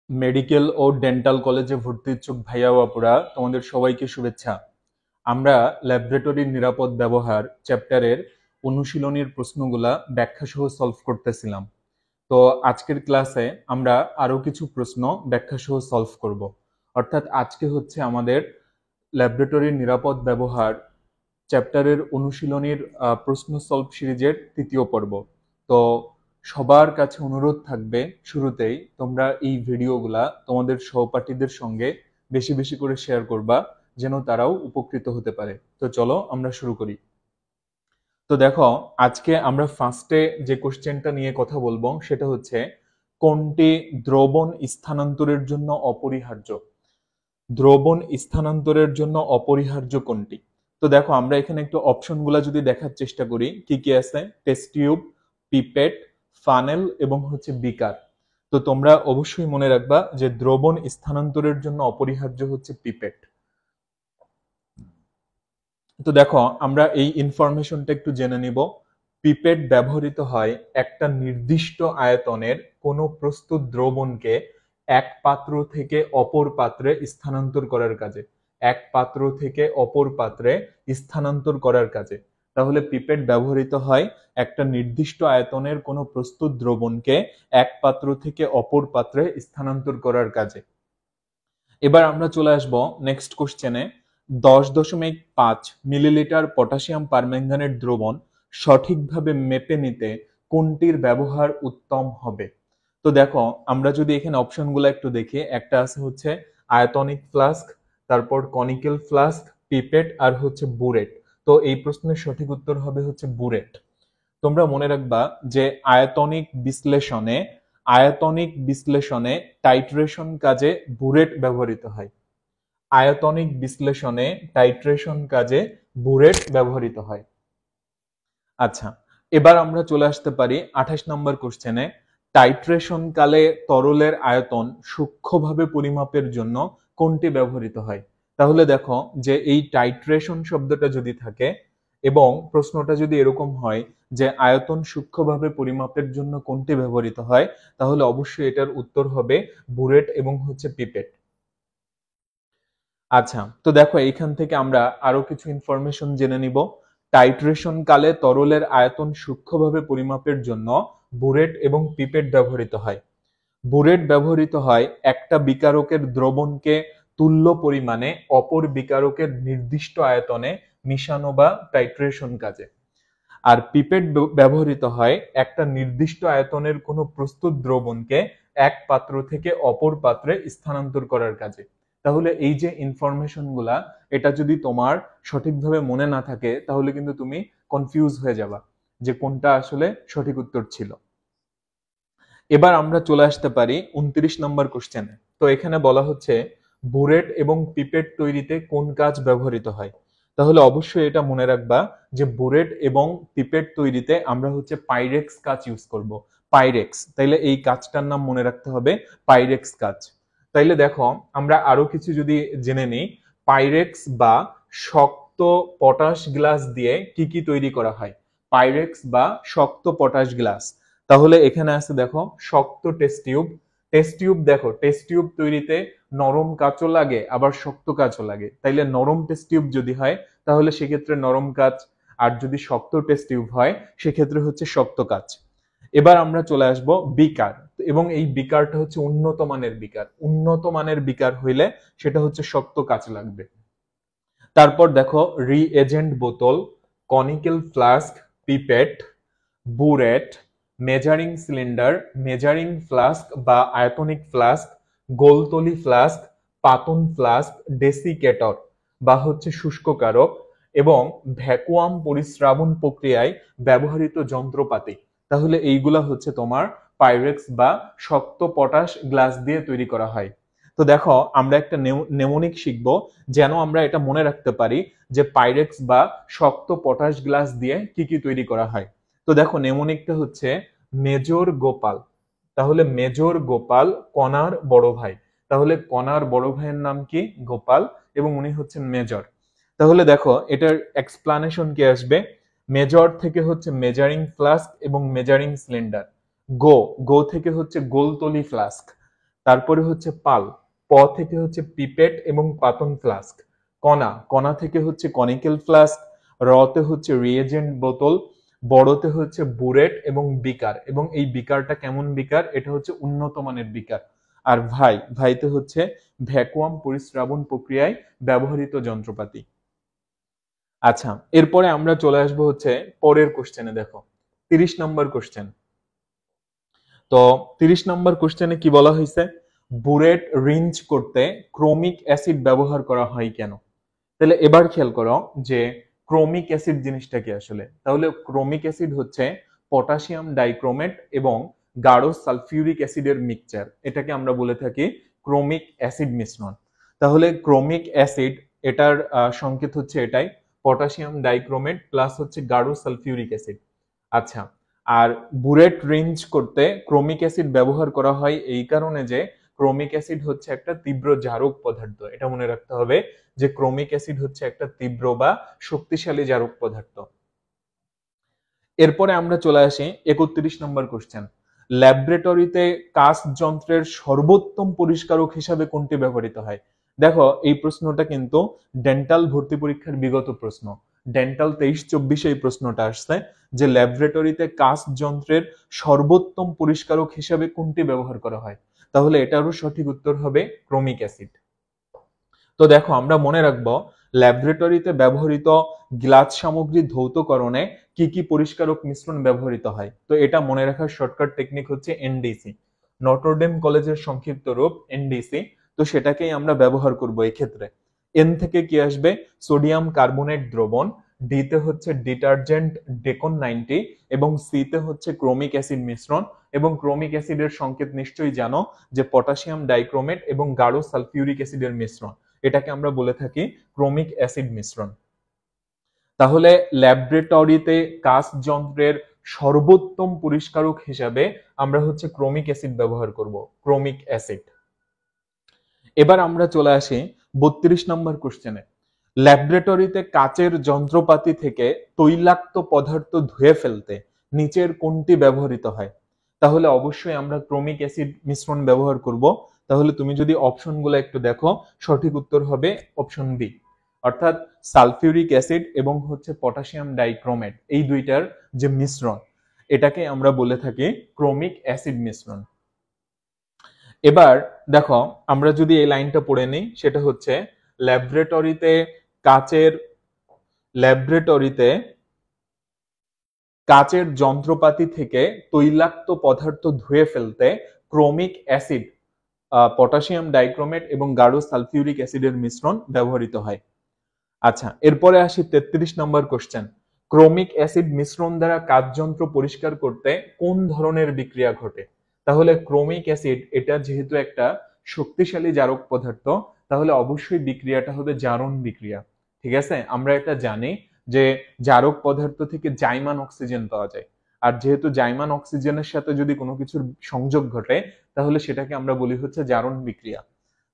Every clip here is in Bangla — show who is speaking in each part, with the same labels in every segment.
Speaker 1: মেডিকেল ও ডেন্টাল কলেজে ভর্তি ইচ্ছুক ভাইয়া ও আপুরা তোমাদের সবাইকে শুভেচ্ছা। আমরা ল্যাবরেটরির নিরাপদ ব্যবহার চ্যাপ্টারের অনুশীলনীর প্রশ্নগুলা ব্যাখ্যা সহ সলভ করতেছিলাম। তো আজকের ক্লাসে আমরা আরো কিছু প্রশ্ন ব্যাখ্যা সহ সলভ করব। অর্থাৎ আজকে হচ্ছে আমাদের ল্যাবরেটরির নিরাপদ ব্যবহার চ্যাপ্টারের অনুশীলনীর প্রশ্ন সলভ সিরিজের তৃতীয় পর্ব। তো সবার কাছে অনুরোধ থাকবে, শুরুতেই তোমরা এই ভিডিওগুলা তোমাদের সহপাঠীদের সঙ্গে বেশি বেশি করে শেয়ার করবা, যেন তারাও উপকৃত হতে পারে। তো চলো আমরা শুরু করি। তো দেখো, আজকে আমরা ফার্স্টে যে কোশ্চেনটা নিয়ে কথা বলবো সেটা হচ্ছে, কোনটি দ্রবণ স্থানান্তরের জন্য অপরিহার্য? দ্রবণ স্থানান্তরের জন্য অপরিহার্য কোনটি? তো দেখো, আমরা এখানে একটু অপশনগুলো যদি দেখার চেষ্টা করি, কি কি আছে: টেস্ট টিউব, পিপেট, ফানেল এবং হচ্ছে বিকার। তো তোমরা অবশ্যই মনে রাখবা যে দ্রবণ স্থানান্তরের জন্য অপরিহার্য হচ্ছে পিপেট। তো দেখো, আমরা এই ইনফরমেশনটা একটু জেনে নিব। পিপেট ব্যবহৃত হয় একটা নির্দিষ্ট আয়তনের কোনো প্রস্তুত দ্রবণকে এক পাত্র থেকে অপর পাত্রে স্থানান্তর করার কাজে। এক পাত্র থেকে অপর পাত্রে স্থানান্তর করার কাজে। তাহলে পিপেট ব্যবহৃত হয় একটা নির্দিষ্ট আয়তনের কোনো প্রস্তুত দ্রবণকে এক পাত্র থেকে অপর পাত্রে স্থানান্তর করার কাজে। এবার আমরা চলে আসব নেক্সট কোশ্চেনে। 10.5 মিলিলিটার পটাশিয়াম পারম্যাঙ্গানেট দ্রবণ সঠিকভাবে মেপে নিতে কোনটির ব্যবহার উত্তম হবে? তো দেখো, আমরা যদি এখানে অপশনগুলো একটু দেখি, একটা আছে হচ্ছে আয়তনিক ফ্লাস্ক, তারপর কনিক্যাল ফ্লাস্ক, পিপেট আর হচ্ছে বুরেট। তো এই প্রশ্নের সঠিক উত্তর হবে হচ্ছে বুরেট। তোমরা মনে রাখবা যে আয়তনিক বিশ্লেষণে টাইট্রেশন কাজে বুরেট ব্যবহৃত হয়। আয়তনিক বিশ্লেষণে টাইট্রেশন কাজে বুরেট ব্যবহৃত হয়। আচ্ছা, এবার আমরা চলে আসতে পারি 28 নম্বর কোশ্চেনে। টাইট্রেশন কালে তরলের আয়তন সূক্ষ্মভাবে পরিমাপের জন্য কোনটি ব্যবহৃত হয়? তাহলে দেখো, যে এই টাইট্রেশন শব্দটা যদি থাকে এবং প্রশ্নটা যদি এরকম হয় যে আয়তন সূক্ষ্মভাবে পরিমাপের জন্য কোনটি ব্যবহৃত হয়, তাহলে অবশ্যই এটার উত্তর হবে বুরেট এবং হচ্ছে পিপেট। আচ্ছা, তো দেখো, এইখান থেকে আমরা আরো কিছু ইনফরমেশন জেনে নিব। টাইট্রেশন কালে তরলের আয়তন সূক্ষ্মভাবে পরিমাপের জন্য বুরেট এবং পিপেট ব্যবহৃত হয়। বুরেট ব্যবহৃত হয় একটা বিকারকের দ্রবণকে তুল্য পরিমাণে অপর বিকারকের নির্দিষ্ট আয়তনে মিশানো বা টাইট্রেশন কাজে। আর পিপেট ব্যবহৃত হয় একটা নির্দিষ্ট আয়তনের কোনো প্রস্তুত দ্রবণকে এক পাত্র থেকে অপর পাত্রে স্থানান্তর করার কাজে। তাহলে এই যে ইনফরমেশন গুলা, এটা যদি তোমার সঠিকভাবে মনে না থাকে তাহলে কিন্তু তুমি কনফিউজ হয়ে যাবা যে কোনটা আসলে সঠিক উত্তর ছিল। এবার আমরা চলে আসতে পারি 29 নম্বর কোশ্চেনে। তো এখানে বলা হচ্ছে, বুরেট এবং পিপেট তৈরিতে কোন কাজ ব্যবহৃত হয়? তাহলে অবশ্যই এটা মনে রাখবা যে বুরেট এবং পিপেট তৈরিতে আমরা হচ্ছে পাইরেক্স কাজ ইউজ করব। পাইরেক্স, তাইলে এই কাজটার নাম মনে রাখতে হবে পাইরেক্স কাজ। তাইলে দেখো, আমরা আরো কিছু যদি জেনে নিই, পাইরেক্স বা শক্ত পটাশ গ্লাস দিয়ে কি কি তৈরি করা হয়? পাইরেক্স বা শক্ত পটাশ গ্লাস। তাহলে এখানে আছে দেখো, শক্ত টেস্ট টিউব। টেস্ট টিউব, দেখো টেস্ট টিউব তৈরিতে নরম কাঁচও লাগে আবার শক্ত কাঁচও লাগে। তাইলে নরম টেস্ট টিউব যদি হয় তাহলে সেক্ষেত্রে নরম কাঁচ, আর যদি শক্ত টেস্ট টিউব হয় সেক্ষেত্রে হচ্ছে শক্ত কাঁচ। এবার আমরা চলে আসব বিকার, এবং এই বিকারটা হচ্ছে উন্নত মানের বিকার। উন্নত মানের বিকার হইলে সেটা হচ্ছে শক্ত কাঁচ লাগবে। তারপর দেখো, রিএজেন্ট বোতল, conical flask, pipette, burette, measuring cylinder, measuring flask বা আয়তনিক ফ্লাস্ক, গোলতলি ফ্লাস্ক, পাতন ফ্লাস্ক, ডেসিকেটর বা হচ্ছে শুষ্ককারক, এবং ভ্যাকুয়াম পরিস্রাবণ প্রক্রিয়ায় ব্যবহৃত যন্ত্রপাতি। তাহলে এইগুলা হচ্ছে তোমার পাইরেক্স বা শক্ত পটাশ গ্লাস দিয়ে তৈরি করা হয়। তো দেখো, আমরা একটা নেমোনিক শিখবো যেন আমরা এটা মনে রাখতে পারি যে পাইরেক্স বা শক্ত পটাশ গ্লাস দিয়ে কি কি তৈরি করা হয়। তো দেখো, নেমোনিকটা হচ্ছে মেজর গোপাল। তাহলে মেজর গোপাল কণার বড় ভাই। তাহলে কণার বড় ভাইয়ের নাম কি? গোপাল, এবং উনি হচ্ছেন মেজর। তাহলে দেখো, এটার এক্সপ্লানেশন কি আসবে? মেজর থেকে হচ্ছে মেজারিং ফ্লাস্ক এবং মেজারিং সিলিন্ডার। গো থেকে হচ্ছে গোলতলি ফ্লাস্ক। তারপরে হচ্ছে পাল, প থেকে হচ্ছে পিপেট এবং পাতন ফ্লাস্ক। কণা, কণা থেকে হচ্ছে কনিক্যাল ফ্লাস্ক। রতে হচ্ছে রিয়েজেন্ট বোতল। বড়তে হচ্ছে বুরেট এবং বিকার, এবং এই বিকারটা কেমন বিকার, এটা হচ্ছে উন্নত মানের বিকার। আর ভাই, ভাইতে হচ্ছে ভ্যাকুয়াম পরিস্রাবণ প্রক্রিয়ায় ব্যবহৃত যন্ত্রপাতি। আচ্ছা, এরপরে আমরা চলে আসবো হচ্ছে পরের কোশ্চেনে। দেখো 30 নম্বর কোশ্চেন। তো 30 নম্বর কোশ্চেনে কি বলা হয়েছে, বুরেট রিঞ্চ করতে ক্রোমিক অ্যাসিড ব্যবহার করা হয় কেন? তাহলে এবার খেয়াল করো যে ক্রোমিক অ্যাসিড জিনিসটা কি আসলে। তাহলে ক্রোমিক অ্যাসিড হচ্ছে পটাশিয়াম ডাইক্রোমেট এবং গাঢ় সালফিউরিক অ্যাসিডের মিক্সচার, এটাকে আমরা বলে থাকি ক্রোমিক অ্যাসিড মিশ্রণ। তাহলে ক্রোমিক অ্যাসিড, এটার সংকেত হচ্ছে এটাই, পটাশিয়াম ডাইক্রোমেট প্লাস হচ্ছে গাঢ় সালফিউরিক অ্যাসিড। আচ্ছা, আর বুরেট রেঞ্জ করতে ক্রোমিক অ্যাসিড ব্যবহার করা হয় এই কারণে যে ক্রোমিক অ্যাসিড হচ্ছে একটা তীব্র জারক পদার্থ। এটা মনে রাখতে হবে যে ক্রোমিক অ্যাসিড হচ্ছে একটা তীব্র বা শক্তিশালী জারক পদার্থ। এরপরে আমরা চলে আসি 31 নম্বর কোশ্চেন। ল্যাবরেটরিতে কাস্ট যন্ত্রের সর্বোত্তম পরিষ্কারক হিসাবে কোনটি ব্যবহৃত হয়? দেখো এই প্রশ্নটা কিন্তু ডেন্টাল ভর্তি পরীক্ষার বিগত প্রশ্ন, ডেন্টাল 23-24 এই প্রশ্নটা আসছে যে ল্যাবরেটরিতে কাস্ট যন্ত্রের সর্বোত্তম পরিষ্কারক হিসাবে কোনটি ব্যবহার করা হয়। তাহলে এটারও সঠিক উত্তর হবে ক্রোমিক অ্যাসিড। তো দেখো আমরা মনে রাখবো ল্যাবরেটরিতে ব্যবহৃত গ্লাস সামগ্রী ধৌতকরণে কি কি পরিষ্কারক মিশ্রণ ব্যবহৃত হয়। তো এটা মনে রাখার শর্টকাট টেকনিক হচ্ছে এনডিসি, নটরডেম কলেজের সংক্ষিপ্ত রূপ এনডিসি। তো সেটাকেই আমরা ব্যবহার করব এই ক্ষেত্রে। এন থেকে কি আসবে, সোডিয়াম কার্বনেট দ্রবণ। ডি তে হচ্ছে ডিটারজেন্ট ডেকন 90 এবং সি তে হচ্ছে ক্রোমিক অ্যাসিড মিশ্রণ। এবং ক্রোমিক অ্যাসিডের সংকেত নিশ্চয়ই জানো যে পটাশিয়াম ডাইক্রোমেট এবং গাঢ় সালফিউরিক অ্যাসিডের মিশ্রণ, এটাকে আমরা বলে থাকি ক্রোমিক অ্যাসিড মিশ্রণ। তাহলে ল্যাবরেটরিতে কাস্ট যন্ত্রের সর্বোত্তম পরিষ্কারক হিসাবে আমরা হচ্ছে ক্রোমিক অ্যাসিড ব্যবহার করব, ক্রোমিক অ্যাসিড। এবার আমরা চলে আসি 32 নম্বর কোশ্চেনে। ল্যাবরেটরিতে কাচের যন্ত্রপাতি থেকে তৈলাক্ত পদার্থ ধুয়ে ফেলতে নিচের কোনটি ব্যবহৃত হয়? তাহলে অবশ্যই আমরা ক্রোমিক অ্যাসিড মিশ্রণ ব্যবহার করব। তাহলে তুমি যদি অপশনগুলো একটু দেখো, সঠিক উত্তর হবে অপশন বি, অর্থাৎ সালফিউরিক অ্যাসিড এবং হচ্ছে পটাশিয়াম ডাইক্রোমেট, এই দুইটার যে মিশ্রণ, এটাকে আমরা বলে থাকি ক্রোমিক অ্যাসিড মিশ্রণ। এবার দেখো আমরা যদি এই লাইনটা পড়ে নিই, সেটা হচ্ছে ল্যাবরেটরিতে কাচের যন্ত্রপাতি থেকে তৈলাক্ত পদার্থ ধুয়ে ফেলতে ক্রোমিক অ্যাসিড, পটাশিয়াম ডাইক্রোমেট এবং গাঢ় সালফিউরিক অ্যাসিডের মিশ্রণ ব্যবহৃত হয়। আচ্ছা, এরপরে আসি 33 নম্বর কোশ্চেন। ক্রোমিক অ্যাসিড মিশ্রণ দ্বারা কাচ যন্ত্র পরিষ্কার করতে কোন ধরনের বিক্রিয়া ঘটে? তাহলে ক্রোমিক অ্যাসিড, এটা যেহেতু একটা শক্তিশালী জারক পদার্থ, তাহলে অবশ্যই বিক্রিয়াটা হবে জারণ বিক্রিয়া। ঠিক আছে, আমরা এটা জানি যে জারক পদার্থ থেকে জাইমান অক্সিজেন পাওয়া যায়, আর যেহেতু জাইমান অক্সিজেনের সাথে যদি কোনো কিছুর সংযোগ ঘটে তাহলে সেটাকে আমরা বলি হচ্ছে জারণ বিক্রিয়া।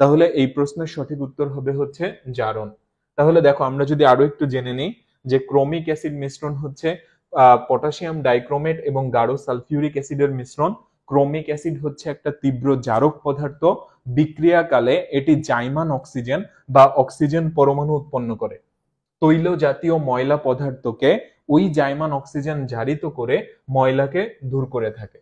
Speaker 1: তাহলে এই প্রশ্নের সঠিক উত্তর হবে হচ্ছে জারণ। তাহলে দেখো আমরা যদি আরো একটু জেনে নিই যে ক্রোমিক অ্যাসিড মিশ্রণ হচ্ছে পটাশিয়াম ডাইক্রোমেট এবং গাঢ় সালফিউরিক অ্যাসিডের মিশ্রণ। ক্রোমিক অ্যাসিড হচ্ছে একটা তীব্র জারক পদার্থ, বিক্রিয়াকালে এটি জাইমান অক্সিজেন বা অক্সিজেন পরমাণু উৎপন্ন করে। তৈল জাতীয় ময়লা পদার্থকে ওই জাইমান অক্সিজেন জারিত করে ময়লাকে দূর করে থাকে।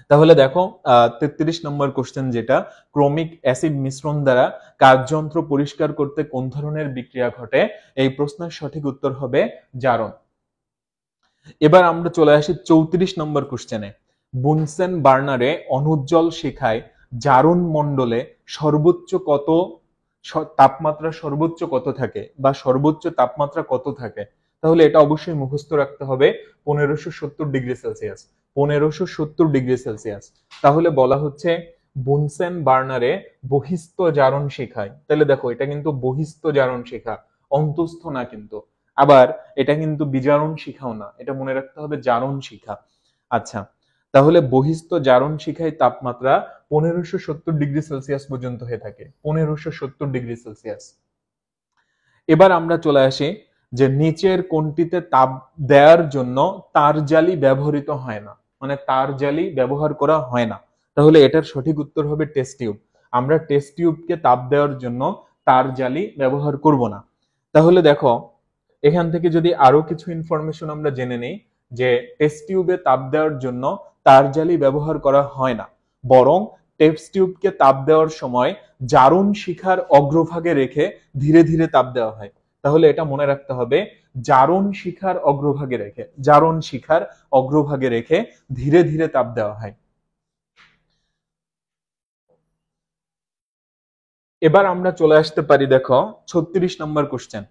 Speaker 1: তাহলে দেখো 33 নম্বর কোশ্চেন, যেটা ক্রোমিক অ্যাসিড মিশ্রণ দ্বারা কাচযন্ত্র পরিষ্কার করতে কোন ধরনের বিক্রিয়া ঘটে, এই প্রশ্নের সঠিক উত্তর হবে জারণ। এবার আমরা চলে আসি 34 নম্বর কোশ্চেনে। বুনসেন বার্নারে অনুজ্জ্বল শিখায় জারণ মণ্ডলে সর্বোচ্চ কত তাপমাত্রা সর্বোচ্চ কত থাকে বা সর্বোচ্চ তাপমাত্রা কত থাকে? তাহলে এটা অবশ্যই মুখস্থ রাখতে হবে 1570 ডিগ্রি সেলসিয়াস, 1570 ডিগ্রি সেলসিয়াস। তাহলে বলা হচ্ছে বুনসেন বার্নারে বহিস্থ জারণ শিখায়। তাহলে দেখো এটা কিন্তু বহিস্থ জারণ শিখা, অন্তস্থ না কিন্তু। আবার এটা কিন্তু বিজারণ শিখাও না, এটা মনে রাখতে হবে জারণ শিখা। আচ্ছা, তাহলে বহিস্থ জারণ শিখায় তাপমাত্রা 1570 ডিগ্রি সেলসিয়াস পর্যন্ত হয়ে থাকে, 1570 ডিগ্রি সেলসিয়াস। এবার আমরা চলে আসি যে নিচের কোনটিতে তাপ দেওয়ার জন্য তার জালি ব্যবহৃত হয় না, মানে তার জালি ব্যবহার করা হয় না। তাহলে এটার সঠিক উত্তর হবে টেস্ট টিউব। আমরা টেস্ট টিউবকে তাপ দেওয়ার জন্য তার জালি ব্যবহার করব না। তাহলে দেখো এখান থেকে যদি আরো কিছু ইনফরমেশন আমরা জেনে নেই যে টেস্ট টিউবে তাপ দেওয়ার জন্য তার জালি ব্যবহার করা হয় না, বরং টেস্ট টিউবকে তাপ দেওয়ার সময় জারণ শিখার অগ্রভাগে রেখে ধীরে ধীরে তাপ দেওয়া হয়। তাহলে এটা মনে রাখতে হবে, জারণ শিখার অগ্রভাগে রেখে, জারণ শিখার অগ্রভাগে রেখে ধীরে ধীরে তাপ দেওয়া হয়। এবার আমরা চলে আসতে পারি দেখো 36 নম্বর কোশ্চেন।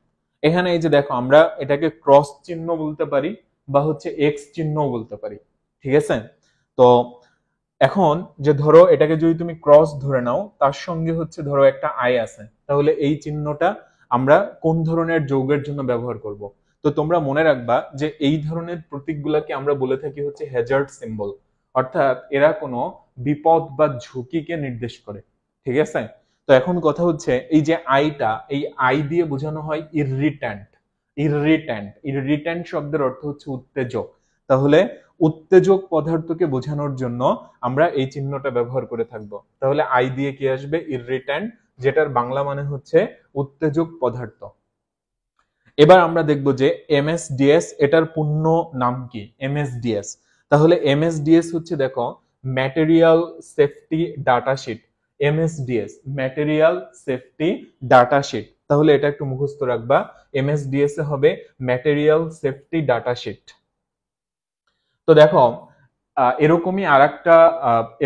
Speaker 1: এখানে এই যে দেখো আমরা এটাকে ক্রস চিহ্ন বলতে পারি বা হচ্ছে এক্স চিহ্ন বলতে পারি, ঠিক আছে? তো এখন যে ধরো এটাকে যদি তুমি ক্রস ধরে নাও, তার সঙ্গে হচ্ছে ধরো একটা আই আছে, তাহলে এই চিহ্নটা আমরা কোন ধরনের যৌগের জন্য ব্যবহার করব? তো তোমরা মনে রাখবা যে এই ধরনের প্রতীকগুলোকে আমরা বলে থাকি হচ্ছে হ্যাজার্ড সিম্বল, অর্থাৎ এরা কোনো বিপদ বা ঝুঁকিকে নির্দেশ করে, ঠিক আছে? তো এখন কথা হচ্ছে এই যে আইটা, এই আই দিয়ে বোঝানো হয় ইররিট্যান্ট। ইররিট্যান্ট, ইররিট্যান্ট শব্দের অর্থ হচ্ছে উত্তেজক। তাহলে উত্তেজক পদার্থকে বোঝানোর জন্য আমরা এই চিহ্নটা ব্যবহার করে থাকব। তাহলে আই দিয়ে কি আসবে? ইররিট্যান্ট, যেটার বাংলা মানে হচ্ছে উত্তেজক পদার্থ। এবার আমরা দেখব যে এমএসডিএস এটার পূর্ণ নাম কি? এমএসডিএস। তাহলে এমএসডিএস হচ্ছে দেখো material safety data sheet. MSDS material safety data sheet. তাহলে এটা একটু মুখস্থ রাখবা, এমএসডিএস এ হবে ম্যাটেরিয়াল সেফটি ডাটা শিট। তো দেখো এরকমই আরেকটা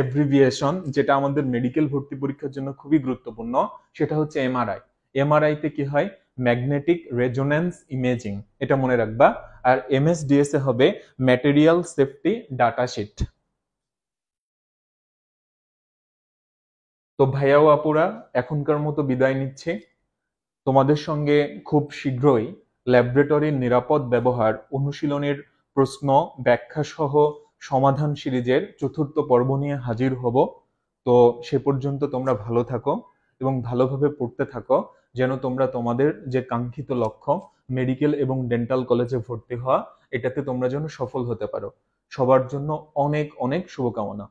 Speaker 1: এব্রিভিয়েশন যেটা আমাদের মেডিকেল ভর্তি পরীক্ষার জন্য খুবই গুরুত্বপূর্ণ, সেটা হচ্ছে এমআরআই। এমআরআই তে কি হয়? ম্যাগনেটিক রেজোনেন্স ইমেজিং, এটা মনে রাখবা। আর এমএসডিএস এ হবে ম্যাটেরিয়াল সেফটি ডাটা শিট। তো ভাইয়া ও আপুরা, এখনকার মতো বিদায় নিচ্ছে। তোমাদের সঙ্গে খুব শীঘ্রই ল্যাবরেটরির নিরাপদ ব্যবহার অনুশীলনের প্রশ্ন ব্যাখ্যা সহ সমাধান সিরিজের ৪র্থ পর্ব নিয়ে হাজির হব। তো সে পর্যন্ত তোমরা ভালো থাকো এবং ভালোভাবে পড়তে থাকো, যেন তোমরা তোমাদের যে কাঙ্ক্ষিত লক্ষ্য মেডিকেল এবং ডেন্টাল কলেজে ভর্তি হওয়া, এটাতে তোমরা যেন সফল হতে পারো। সবার জন্য অনেক অনেক শুভকামনা।